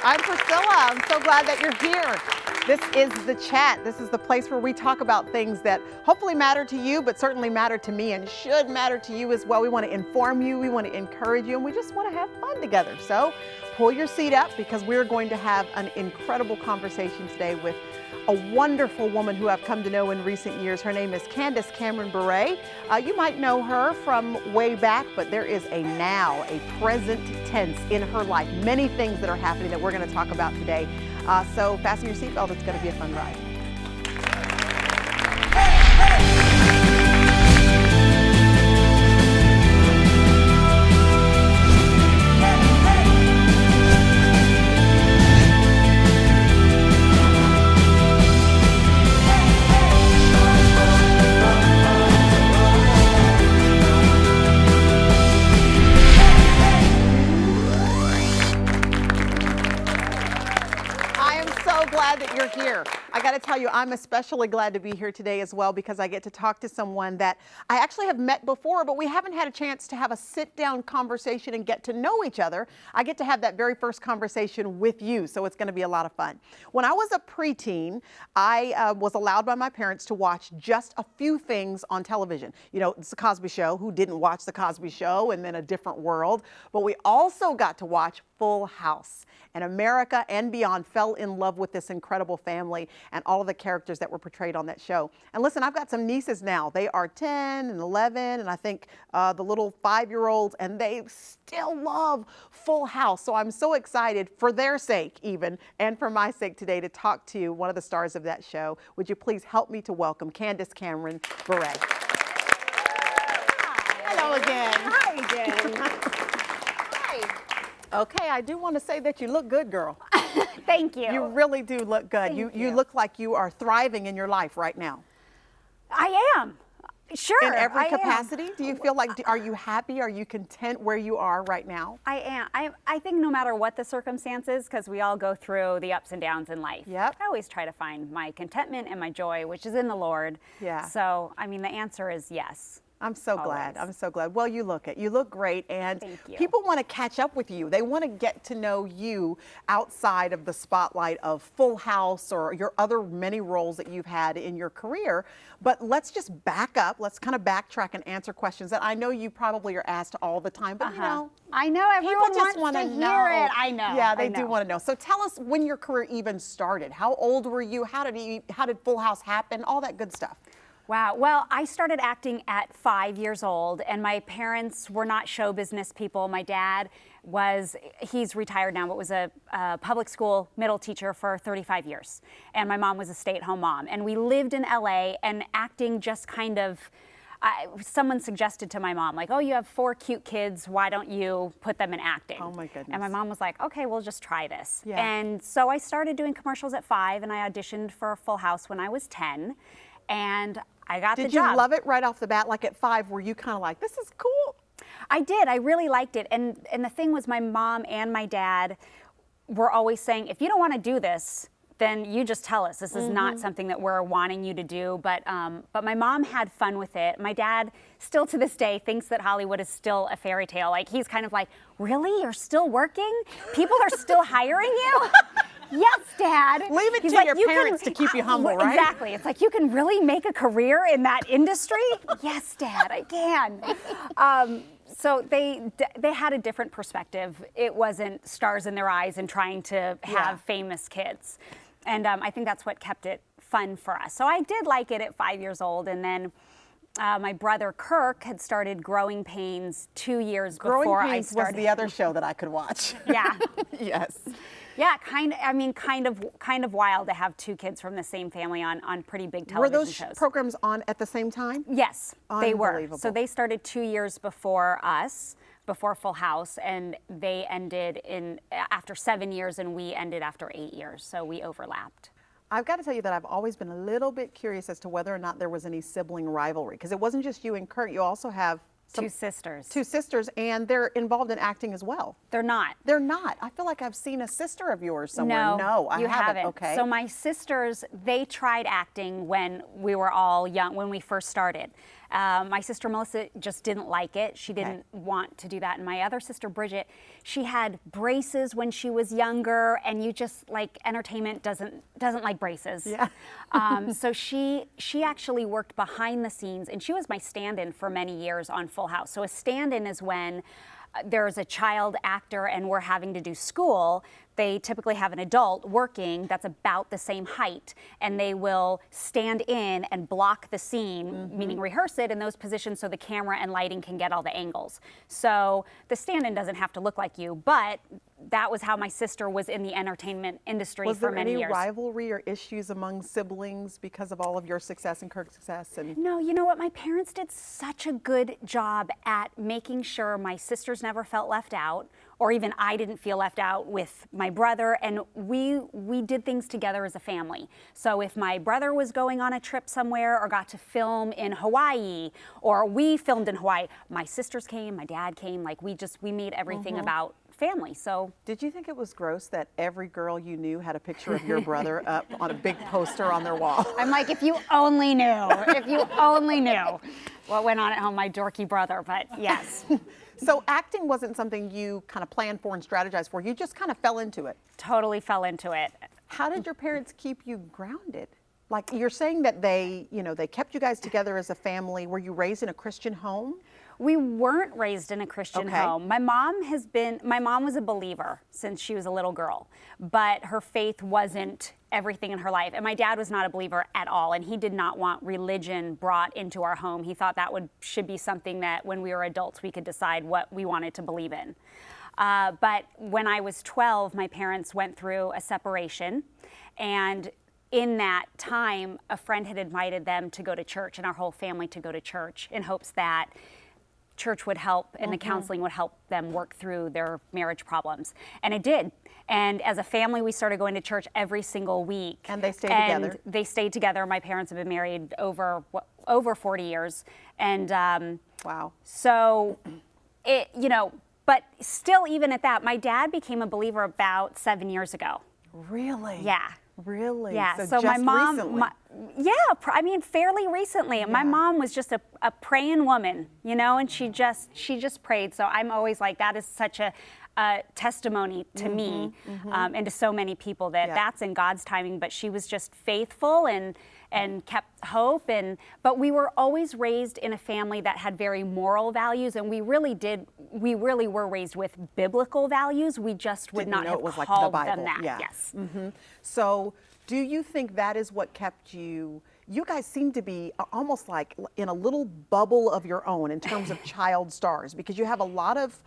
I'm Priscilla. I'm so glad that you're here. This is The Chat. This is the place where we talk about things that hopefully matter to you, but certainly matter to me and should matter to you as well. We want to inform you, we want to encourage you, and we just want to have fun together. So pull your seat up because we're going to have an incredible conversation today with a wonderful woman who I've come to know in recent years. Her name is Candace Cameron Bure. You might know her from way back, but there is a now, a present tense in her life. Many things that are happening that we're going to talk about today. So fasten your seatbelt. It's going to be a fun ride. That you're here. I got to tell you, I'm especially glad to be here today as well because I get to talk to someone that I actually have met before, but we haven't had a chance to have a sit-down conversation and get to know each other. I get to have that very first conversation with you, so it's going to be a lot of fun. When I was a preteen, I was allowed by my parents to watch just a few things on television. You know, it's The Cosby Show. Who didn't watch The Cosby Show? And then A Different World. But we also got to watch Full House. And America and beyond fell in love with this incredible family and all of the characters that were portrayed on that show. And listen, I've got some nieces now. They are 10 and 11, and I think the little 5-year-olds, and they still love Full House. So I'm so excited for their sake even, and for my sake today, to talk to one of the stars of that show. Would you please help me to welcome Candace Cameron Bure. Hello again. Hi again. Okay, I do want to say that you look good, girl. Thank you. You really do look good. You look like you are thriving in your life right now. I am. Sure. In every capacity? Do you feel like, are you happy? Are you content where you are right now? I am. I think no matter what the circumstances, because we all go through the ups and downs in life. Yep. I always try to find my contentment and my joy, which is in the Lord. Yeah. So, I mean, the answer is yes. I'm so glad. I'm so glad. Well, you look it. You look great, and Thank you. People want to catch up with you. They want to get to know you outside of the spotlight of Full House or your other many roles that you've had in your career. But let's just back up. Let's kind of backtrack and answer questions that I know you probably are asked all the time. But you know, I know everyone people just wants want to know. hear it. I know. Yeah, they do want to know. So tell us when your career even started. How old were you? How did Full House happen? All that good stuff. Wow. Well, I started acting at 5 years old, and my parents were not show business people. My dad he's retired now, but was a public school middle teacher for 35 years. And my mom was a stay-at-home mom. And we lived in LA, and acting just kind of, someone suggested to my mom, like, oh, you have 4 cute kids, why don't you put them in acting? Oh my goodness. And my mom was like, okay, we'll just try this. Yeah. And so I started doing commercials at 5, and I auditioned for Full House when I was 10. And I got the job. Did you love it right off the bat? Like at 5, were you kind of like, this is cool? I did. I really liked it. And the thing was, my mom and my dad were always saying, if you don't want to do this, then you just tell us. This is not something that we're wanting you to do. But my mom had fun with it. My dad still to this day thinks that Hollywood is still a fairy tale. Like, he's kind of like, really? You're still working? People are still hiring you? Yes, Dad. Leave it He's to like, your parents to keep you humble, right? Exactly. It's like, you can really make a career in that industry? Yes, Dad, I can. So they had a different perspective. It wasn't stars in their eyes and trying to have famous kids. And I think that's what kept it fun for us. So I did like it at 5 years old. And then my brother Kirk had started Growing Pains 2 years before I started. Was the other show that I could watch. Yeah. Yes. Yeah, kind of wild to have 2 kids from the same family on pretty big television shows. Were those programs on at the same time? Yes, they were. So they started 2 years before us, before Full House, and they ended after 7 years, and we ended after 8 years. So we overlapped. I've got to tell you that I've always been a little bit curious as to whether or not there was any sibling rivalry, because it wasn't just you and Kurt. You also have 2 sisters. 2 sisters, and they're involved in acting as well. They're not. They're not. I feel like I've seen a sister of yours somewhere. No, I you haven't. Okay. So my sisters, they tried acting when we were all young, when we first started. My sister Melissa just didn't like it. She didn't want to do that. And my other sister Bridget, she had braces when she was younger, and you just like entertainment doesn't like braces. Yeah. So she actually worked behind the scenes, and she was my stand-in for many years on Full House. So a stand-in is when there's a child actor and we're having to do school. They typically have an adult working that's about the same height, and they will stand in and block the scene, meaning rehearse it in those positions so the camera and lighting can get all the angles. So the stand-in doesn't have to look like you, but that was how my sister was in the entertainment industry for many years. Was there any rivalry or issues among siblings because of all of your success and Kirk's success? And no, you know what? My parents did such a good job at making sure my sisters never felt left out, or even I didn't feel left out with my brother, and we did things together as a family. So if my brother was going on a trip somewhere or got to film in Hawaii, or we filmed in Hawaii, my sisters came, my dad came, like we made everything about family. So did you think it was gross that every girl you knew had a picture of your brother up on a big poster on their wall? I'm like, if you only knew, if you only knew what went on at home, my dorky brother, but yes. So acting wasn't something you kind of planned for and strategized for. You just kind of fell into it. Totally fell into it. How did your parents keep you grounded? Like you're saying that they kept you guys together as a family. Were you raised in a Christian home? We weren't raised in a Christian home. My mom was a believer since she was a little girl, but her faith wasn't everything in her life. And my dad was not a believer at all, and he did not want religion brought into our home. He thought that should be something that when we were adults we could decide what we wanted to believe in. But when I was 12, my parents went through a separation, and in that time, a friend had invited them to go to church, and our whole family to go to church, in hopes that church would help and the counseling would help them work through their marriage problems. And it did. And as a family, we started going to church every single week. And they stayed together? They stayed together. My parents have been married over 40 years. And wow. So, but still, even at that, my dad became a believer about 7 years ago. Really? Yeah. Really? Yeah. So my just mom, recently? Fairly recently. And my mom was just a praying woman, and she just prayed. So I'm always like, that is such a testimony to me and to so many people that's in God's timing. But she was just faithful and kept hope. But we were always raised in a family that had very moral values, and we really were raised with biblical values. We just would not have called them that. Yeah. Yes. So do you think that is what kept you guys seem to be almost like in a little bubble of your own in terms of child stars, because you have a lot of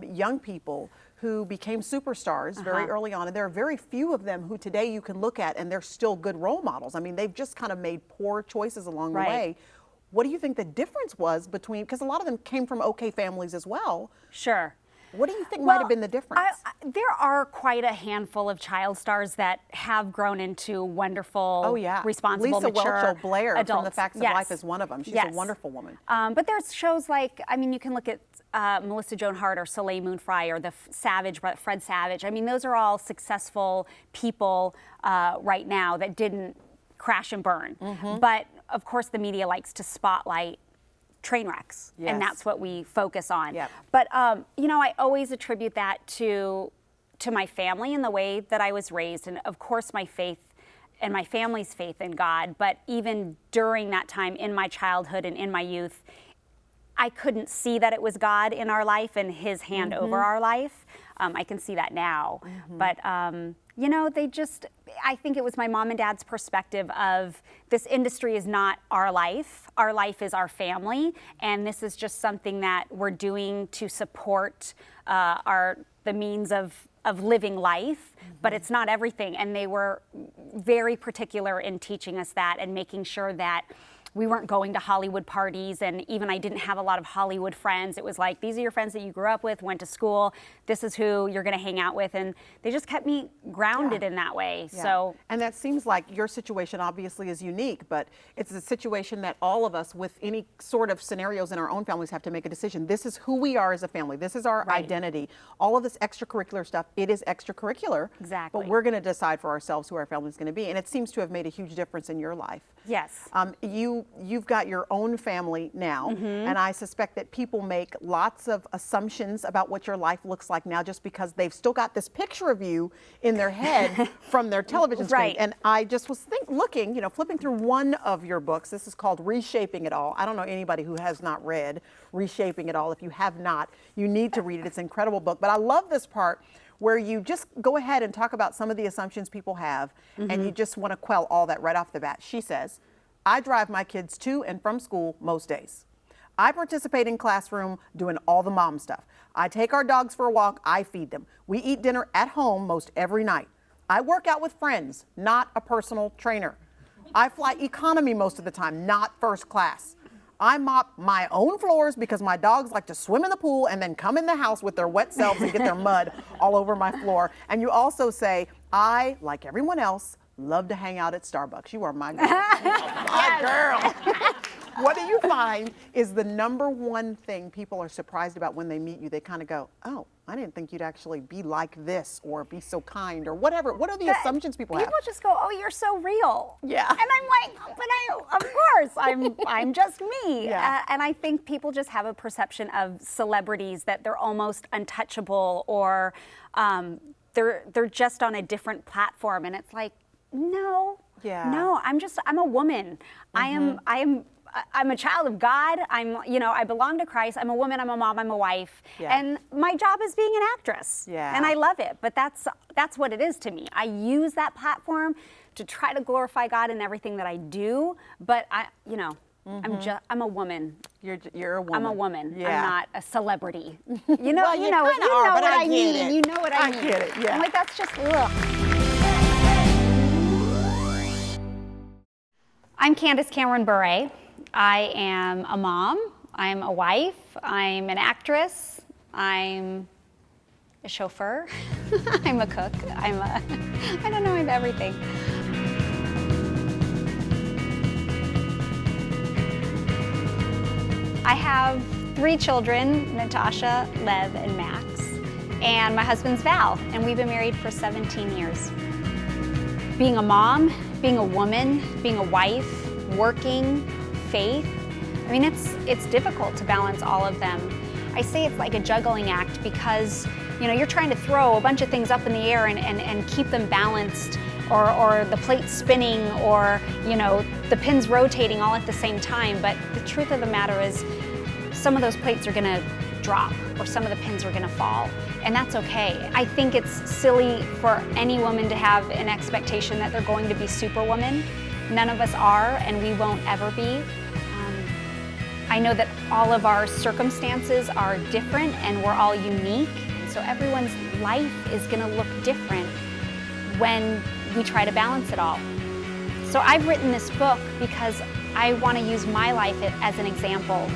young people who became superstars very early on, and there are very few of them who today you can look at and they're still good role models. I mean, they've just kind of made poor choices along the way. What do you think the difference was between, because a lot of them came from okay families as well. Sure. What do you think might have been the difference? There are quite a handful of child stars that have grown into wonderful, responsible, Lisa mature Welch Blair adults. from The Facts of Life is one of them. She's a wonderful woman. But there's shows like, you can look at Melissa Joan Hart or Soleil Moon Frye or Fred Savage. I mean, those are all successful people right now that didn't crash and burn. But of course, the media likes to spotlight train wrecks, and that's what we focus on. But I always attribute that to my family and the way that I was raised, and of course my faith and my family's faith in God. But even during that time in my childhood and in my youth, I couldn't see that it was God in our life and His hand over our life. I can see that now. But, I think it was my mom and dad's perspective of this industry is not our life. Our life is our family. And this is just something that we're doing to support the means of living life, but it's not everything. And they were very particular in teaching us that and making sure that we weren't going to Hollywood parties, and even I didn't have a lot of Hollywood friends. It was like, these are your friends that you grew up with, went to school, this is who you're gonna hang out with, and they just kept me grounded in that way. So, and that seems like your situation obviously is unique, but it's a situation that all of us with any sort of scenarios in our own families have to make a decision. This is who we are as a family. This is our identity. All of this extracurricular stuff, it is extracurricular. Exactly. But we're gonna decide for ourselves who our family is gonna be, and it seems to have made a huge difference in your life. Yes. You've got your own family now, and I suspect that people make lots of assumptions about what your life looks like now just because they've still got this picture of you in their head from their television screen. Right. And I just was looking, flipping through one of your books. This is called Reshaping It All. I don't know anybody who has not read Reshaping It All. If you have not, you need to read it. It's an incredible book. But I love this part where you just go ahead and talk about some of the assumptions people have, and you just want to quell all that right off the bat. She says, I drive my kids to and from school most days. I participate in classroom doing all the mom stuff. I take our dogs for a walk, I feed them. We eat dinner at home most every night. I work out with friends, not a personal trainer. I fly economy most of the time, not first class. I mop my own floors because my dogs like to swim in the pool and then come in the house with their wet selves and get their mud all over my floor. And you also say, I, like everyone else, love to hang out at Starbucks. You are my girl. My girl. What do you find is the number one thing people are surprised about when they meet you? They kind of go, oh, I didn't think you'd actually be like this or be so kind or whatever. What are the assumptions people have? People just go, oh, you're so real. Yeah. And I'm like, but of course, I'm just me. Yeah. And I think people just have a perception of celebrities that they're almost untouchable or they're just on a different platform. And it's like, no, I'm a woman. I'm a child of God. I belong to Christ. I'm a woman, I'm a mom, I'm a wife. Yeah. And my job is being an actress. Yeah. And I love it, but that's what it is to me. I use that platform to try to glorify God in everything that I do, but I'm a woman. You're a woman. I'm a woman. Yeah. I'm not a celebrity. Well, you know what I mean. You know what I mean. I get it, yeah. I'm like, that's just, ugh. I'm Candace Cameron Bure. I am a mom, I'm a wife, I'm an actress, I'm a chauffeur, I'm a cook, I don't know, I'm everything. I have 3 children, Natasha, Lev, and Max, and my husband's Val, and we've been married for 17 years. Being a mom, being a woman, being a wife, working, faith, I mean, it's difficult to balance all of them. I say it's like a juggling act because, you're trying to throw a bunch of things up in the air and keep them balanced or the plate spinning or, the pins rotating all at the same time. But the truth of the matter is some of those plates are gonna drop or some of the pins are gonna fall, and that's okay. I think it's silly for any woman to have an expectation that they're going to be superwoman. None of us are, and we won't ever be. I know that all of our circumstances are different and we're all unique, so everyone's life is gonna look different when we try to balance it all. So I've written this book because I wanna use my life as an example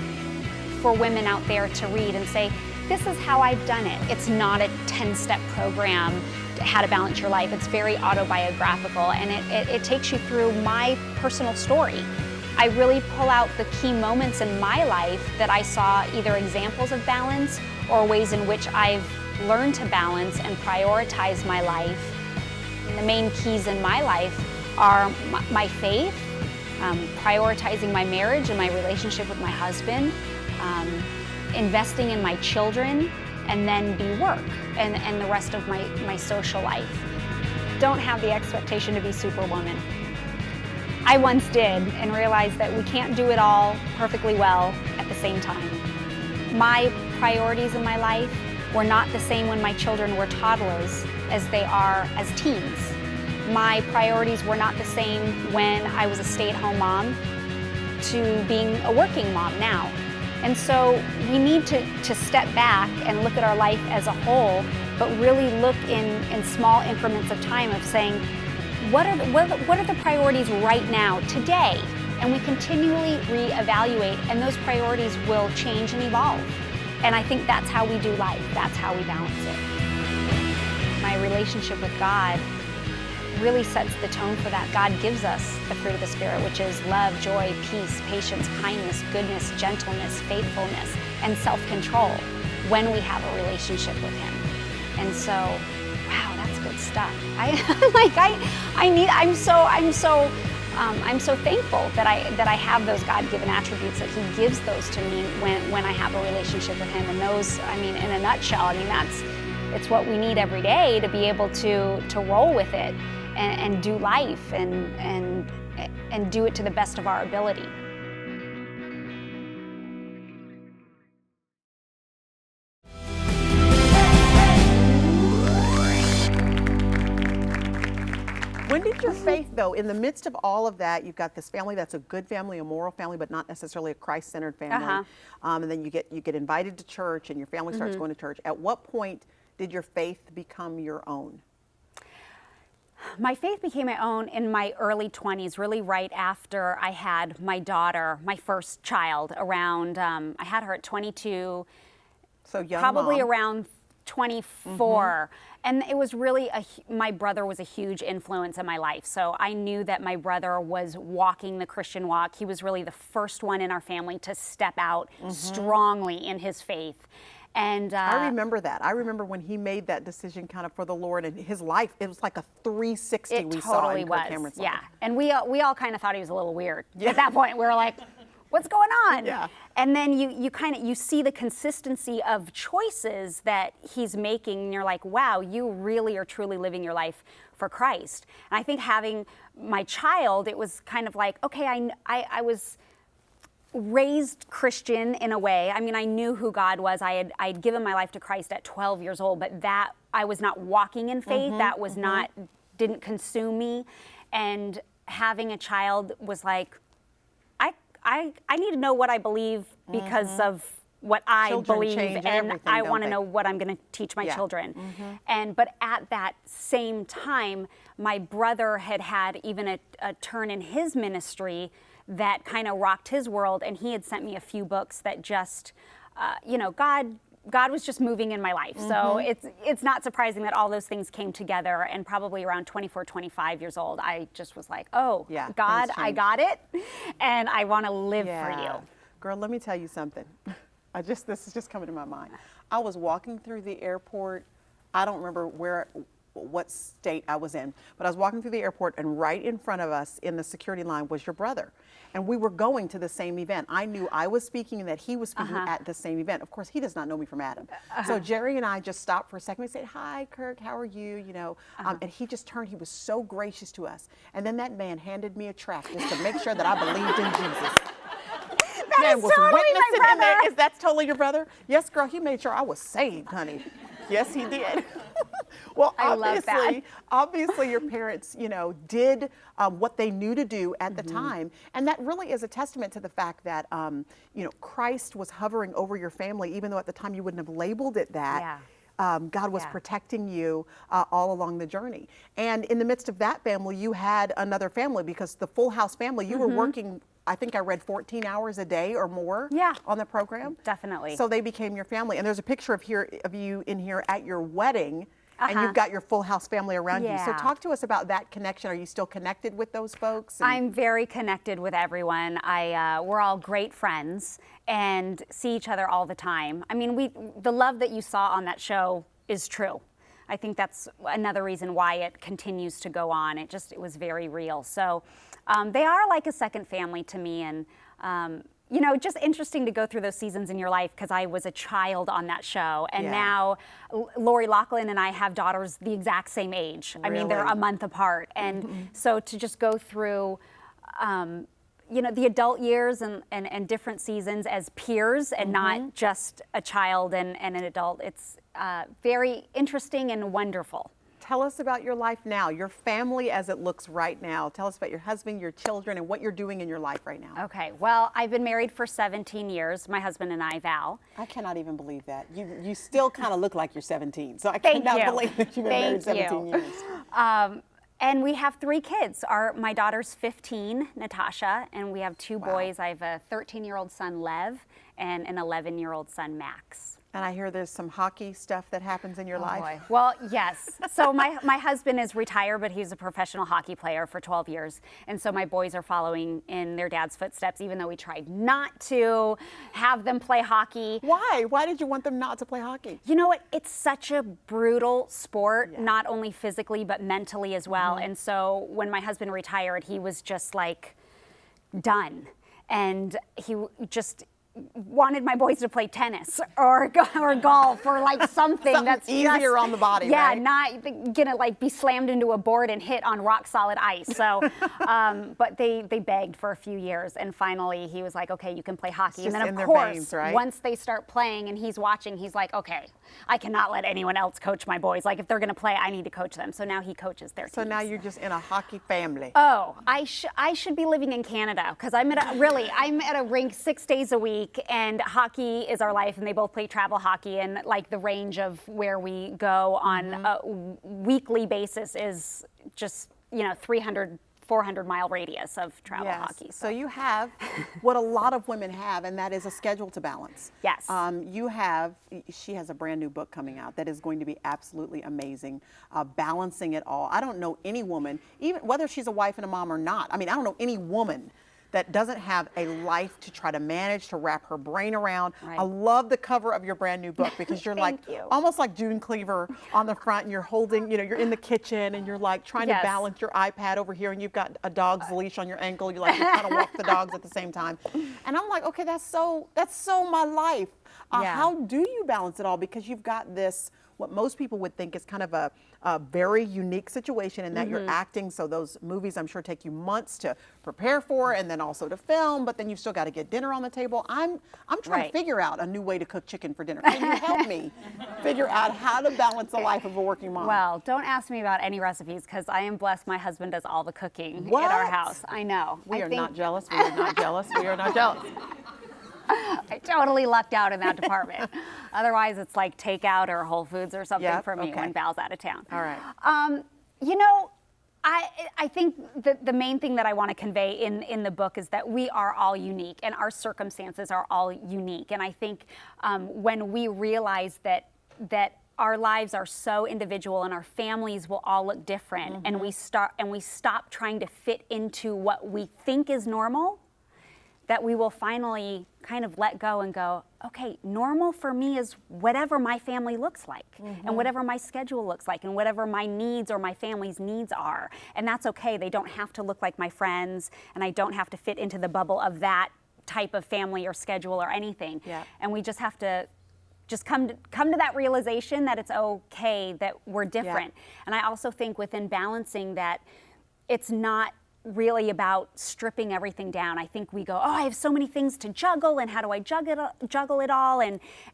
for women out there to read and say, this is how I've done it. It's not a 10-step program how to balance your life. It's very autobiographical, and it takes you through my personal story. I really pull out the key moments in my life that I saw either examples of balance or ways in which I've learned to balance and prioritize my life. And the main keys in my life are my faith, prioritizing my marriage and my relationship with my husband, investing in my children, and then work and the rest of my social life. Don't have the expectation to be superwoman. I once did and realized that we can't do it all perfectly well at the same time. My priorities in my life were not the same when my children were toddlers as they are as teens. My priorities were not the same when I was a stay-at-home mom to being a working mom now. And so we need to step back and look at our life as a whole, but really look in small increments of time of saying, what are the priorities right now, today? And we continually reevaluate, and those priorities will change and evolve. And I think that's how we do life. That's how we balance it. My relationship with God really sets the tone for that. God gives us the fruit of the Spirit, which is love, joy, peace, patience, kindness, goodness, gentleness, faithfulness, and self-control when we have a relationship with Him. And so, wow, that's good stuff. I'm so I'm so thankful that I have those God-given attributes, that He gives those to me when I have a relationship with Him. And those, I mean, in a nutshell, I mean, it's what we need every day to be able to roll with it and do life and do it to the best of our ability. When did your faith, though, in the midst of all of that, you've got this family that's a good family, a moral family, but not necessarily a Christ-centered family, and then you get invited to church, and your family starts going to church. At what point did your faith become your own? My faith became my own in my early 20s, really right after I had my daughter, my first child, around, I had her at 22, so young probably mom. around 24. And it was really, my brother was a huge influence in my life. So I knew that my brother was walking the Christian walk. He was really the first one in our family to step out strongly in his faith. And I remember that. I remember when he made that decision kind of for the Lord, and his life, it was like a 360 we saw in Kirk Cameron's life. Yeah, and we all kind of thought he was a little weird. At that point, we were like, what's going on? Yeah. And then you see the consistency of choices that he's making, and you're like, wow, you really are truly living your life for Christ. And I think having my child, it was kind of like, okay, I was raised Christian in a way. I mean, I knew who God was. I'd given my life to Christ at 12 years old, but that I was not walking in faith. That was not, didn't consume me. And having a child was like, I need to know what I believe because of what I Children believe, change and everything, I don't want to they? know what I'm going to teach my children. But at that same time, my brother had even a turn in his ministry that kind of rocked his world, and he had sent me a few books that just, God was just moving in my life. So it's not surprising that all those things came together, and probably around 24, 25 years old, I just was like, oh, Yeah, God, things I change. got it, and I want to live for you. Girl, let me tell you something. This is just coming to my mind. I was walking through the airport. I don't remember what state I was in, but I was walking through the airport, and right in front of us in the security line was your brother. And we were going to the same event. I knew I was speaking and that he was speaking at the same event. Of course, he does not know me from Adam. So Jerry and I just stopped for a second. We said, hi, Kirk, how are you? And he just turned. He was so gracious to us. And then that man handed me a tract just to make sure that I believed in Jesus. That is totally my witnessing in there. brother. That's totally your brother? Yes, girl, he made sure I was saved, honey. Yes, he did. Well, I love that. Obviously your parents, did what they knew to do at the time. And that really is a testament to the fact that, Christ was hovering over your family, even though at the time you wouldn't have labeled it that. Yeah. God was protecting you all along the journey. And in the midst of that family, you had another family, because the Full House family, you were working, I think I read 14 hours a day or more on the program. Definitely. So they became your family. And there's a picture of you in here at your wedding, and you've got your Full House family around you. So talk to us about that connection. Are you still connected with those folks? I'm very connected with everyone. We're all great friends and see each other all the time. I mean, the love that you saw on that show is true. I think that's another reason why it continues to go on. It was very real. So they are like a second family to me, and just interesting to go through those seasons in your life, because I was a child on that show, and now Lori Loughlin and I have daughters the exact same age. I mean, they're a month apart, and so to just go through the adult years and different seasons as peers, and not just a child and an adult, it's very interesting and wonderful. Tell us about your life now, your family as it looks right now. Tell us about your husband, your children, and what you're doing in your life right now. Okay, well, I've been married for 17 years, my husband and I, Val. I cannot even believe that. You still kind of look like you're 17, so I Thank cannot you. believe that you've been married 17 years. And we have 3 kids. My daughter's 15, Natasha, and we have 2 boys. I have a 13-year-old son, Lev, and an 11-year-old son, Max. And I hear there's some hockey stuff that happens in your life. Boy. Well, yes. So my husband is retired, but he's a professional hockey player for 12 years. And so my boys are following in their dad's footsteps, even though we tried not to have them play hockey. Why? Why did you want them not to play hockey? You know what? It's such a brutal sport, not only physically, but mentally as well. And so when my husband retired, he was just like done. And he just wanted my boys to play tennis or golf or like something that's easier on the body, right? Not gonna like be slammed into a board and hit on rock solid ice. So, but they begged for a few years, and finally he was like, okay, you can play hockey. And then of course, veins, right? Once they start playing and he's watching, he's like, okay, I cannot let anyone else coach my boys. Like if they're gonna play, I need to coach them. So now he coaches their teams. So now you're just in a hockey family. Oh, I should be living in Canada because I'm at a rink 6 days a week, and hockey is our life, and they both play travel hockey, and like the range of where we go on a weekly basis is just 300, 400-mile radius of travel hockey. So you have what a lot of women have, and that is a schedule to balance. Yes. She has a brand new book coming out that is going to be absolutely amazing, balancing it all. I don't know any woman, even whether she's a wife and a mom or not. I mean, I don't know any woman that doesn't have a life to try to manage, to wrap her brain around. Right. I love the cover of your brand new book because you're like almost like June Cleaver on the front, and you're holding, you're in the kitchen and you're like trying to balance your iPad over here, and you've got a dog's leash on your ankle. You're like, you kind of walk the dogs at the same time. And I'm like, okay, that's so my life. How do you balance it all? Because you've got this, what most people would think is kind of a very unique situation in that you're acting. So those movies, I'm sure, take you months to prepare for, and then also to film. But then you've still got to get dinner on the table. I'm trying to figure out a new way to cook chicken for dinner. Can you help me figure out how to balance the life of a working mom? Well, don't ask me about any recipes because I am blessed. My husband does all the cooking What? at our house. I know. We are not jealous. We are not jealous. We are not jealous. I totally lucked out in that department. Otherwise, it's like takeout or Whole Foods or something for me when Val's out of town. All right. I think the main thing that I want to convey in the book is that we are all unique and our circumstances are all unique. And I think when we realize that our lives are so individual and our families will all look different, and we stop trying to fit into what we think is normal, that we will finally kind of let go and go, okay, normal for me is whatever my family looks like and whatever my schedule looks like and whatever my needs or my family's needs are. And that's okay. They don't have to look like my friends, and I don't have to fit into the bubble of that type of family or schedule or anything. Yeah. And we just have to come to that realization that it's okay that we're different. And I also think within balancing that, it's not really about stripping everything down. I think we go, oh, I have so many things to juggle, and how do I juggle it all?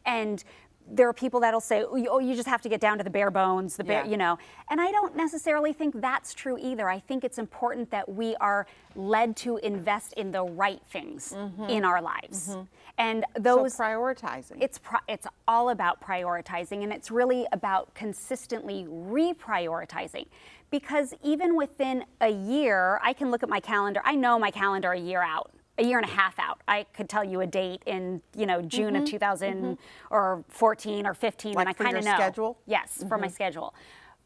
And there are people that'll say, oh, you just have to get down to the bare bones, And I don't necessarily think that's true either. I think it's important that we are led to invest in the right things in our lives. And those prioritizing. It's all about prioritizing, and it's really about consistently reprioritizing. Because even within a year, I can look at my calendar. I know my calendar a year out, a year and a half out. I could tell you a date in, June of 2000 or 14 or 15, like and I kind of know. Schedule? Yes, for my schedule.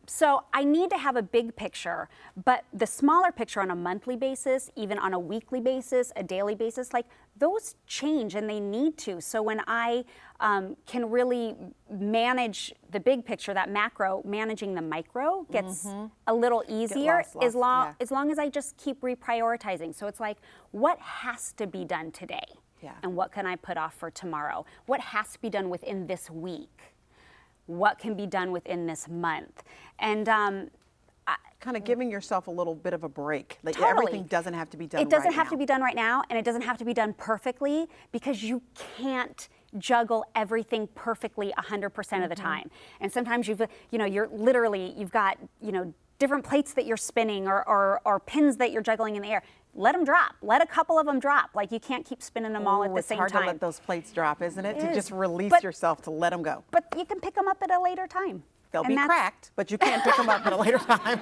So I need to have a big picture, but the smaller picture on a monthly basis, even on a weekly basis, a daily basis, like those change, and they need to. So when I can really manage the big picture, that macro, managing the micro gets a little easier as long as I just keep reprioritizing. So it's like, what has to be done today? And what can I put off for tomorrow? What has to be done within this week? What can be done within this month? And kind of giving yourself a little bit of a break. Like totally. Everything doesn't have to be done right now. It doesn't have to be done right now, and it doesn't have to be done perfectly, because you can't juggle everything perfectly 100% of the time. And sometimes you've got, different plates that you're spinning or pins that you're juggling in the air. Let them drop. Let a couple of them drop. Like, you can't keep spinning them all at the same time. It's hard to let those plates drop, isn't it? To just release yourself, to let them go. But you can pick them up at a later time. They'll be cracked, but you can't pick them up at a later time.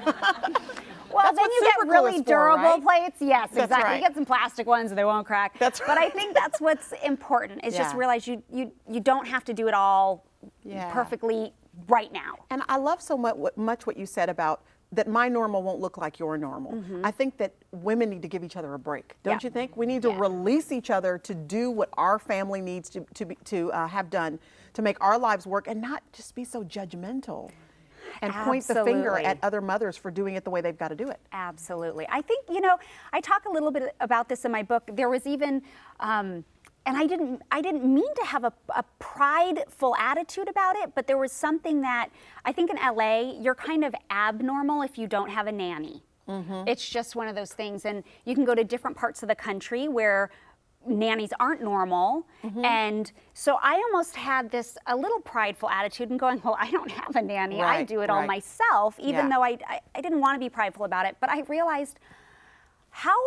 Well, That's then what you get super glue really is for, durable right? plates. Yes, That's exactly. right. You get some plastic ones, they won't crack. That's But I think that's what's important. Is just Yeah. realize you don't have to do it all Yeah. perfectly right now. And I love so much what you said about that my normal won't look like your normal. I think that women need to give each other a break. Don't Yeah. you think? We need to Yeah. release each other to do what our family needs to have done to make our lives work and not just be so judgmental and point the finger Absolutely. at other mothers for doing it the way they've got to do it. Absolutely. I think, I talk a little bit about this in my book. There was even, and I didn't mean to have a prideful attitude about it, but there was something that I think in LA, you're kind of abnormal if you don't have a nanny. It's just one of those things. And you can go to different parts of the country where nannies aren't normal. And so I almost had a little prideful attitude and going, well, I don't have a nanny. I Right, do it all right. myself, even Yeah. though I didn't want to be prideful about it. But I realized how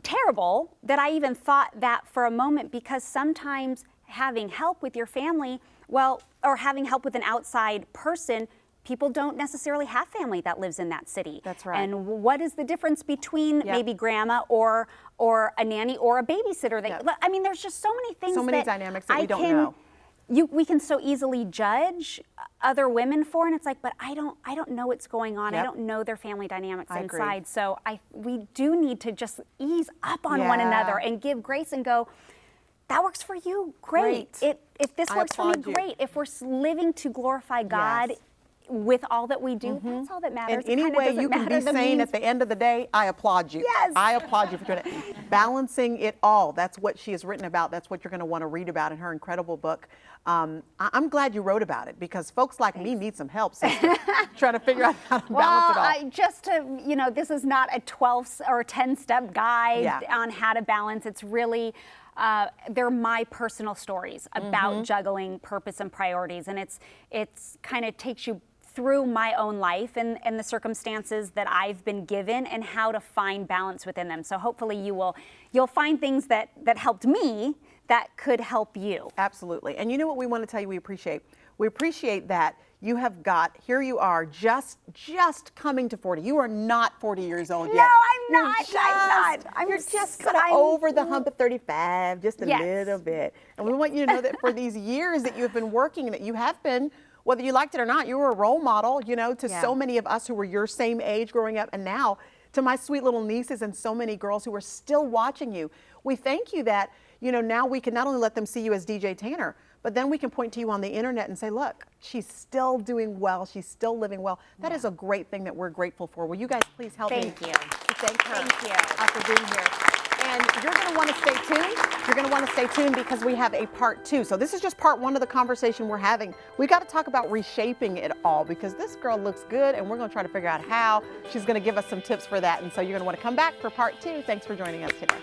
terrible that I even thought that for a moment, because sometimes having help with your family, or having help with an outside person, people don't necessarily have family that lives in that city. That's right. And what is the difference between Yep. maybe grandma or a nanny or a babysitter? Yep. I mean, there's just so many things. So many that dynamics that I we don't can- know. we can so easily judge other women for, and it's like, but I don't know what's going on. I Yep. don't know their family dynamics I agree. inside. So we do need to just ease up on one Yeah. another and give grace and go, that works for you, great. Great. If this I works for me, applaud you. great. If we're living to glorify God Yes. with all that we do, that's all that matters. And It any kinda way doesn't you can matter be the sane means. at the end of the day, I applaud you. Yes. I applaud you for doing it. Balancing it all. That's what she has written about. That's what you're going to want to read about in her incredible book. I'm glad you wrote about it because folks like me need some help, sister, trying to figure out how to balance it all. This is not a 12 or 10-step guide Yeah. on how to balance. It's really, they're my personal stories about juggling purpose and priorities. And it's kind of takes you through my own life and the circumstances that I've been given and how to find balance within them. So hopefully you'll find things that helped me that could help you. Absolutely. And you know what we want to tell you we appreciate? We appreciate that you have here you are, just coming to 40. You are not 40 years old yet. No, I'm You're not. just- I'm not. You're just kind of over the hump of 35, just a Yes. little bit. And we want you to know that for these years that you have been working, that you have been, whether you liked it or not, you were a role model, to Yeah. so many of us who were your same age growing up. And now to my sweet little nieces and so many girls who are still watching you. We thank you that, now we can not only let them see you as DJ Tanner, but then we can point to you on the internet and say, look, she's still doing well. She's still living well. That is a great thing that we're grateful for. Will you guys please help me Thank you. to thank her Thank you. for being here. And you're going to want to stay tuned. You're going to want to stay tuned because we have a part 2. So this is just part 1 of the conversation we're having. We got to talk about reshaping it all because this girl looks good and we're going to try to figure out how. She's going to give us some tips for that. And so you're going to want to come back for part 2. Thanks for joining us today.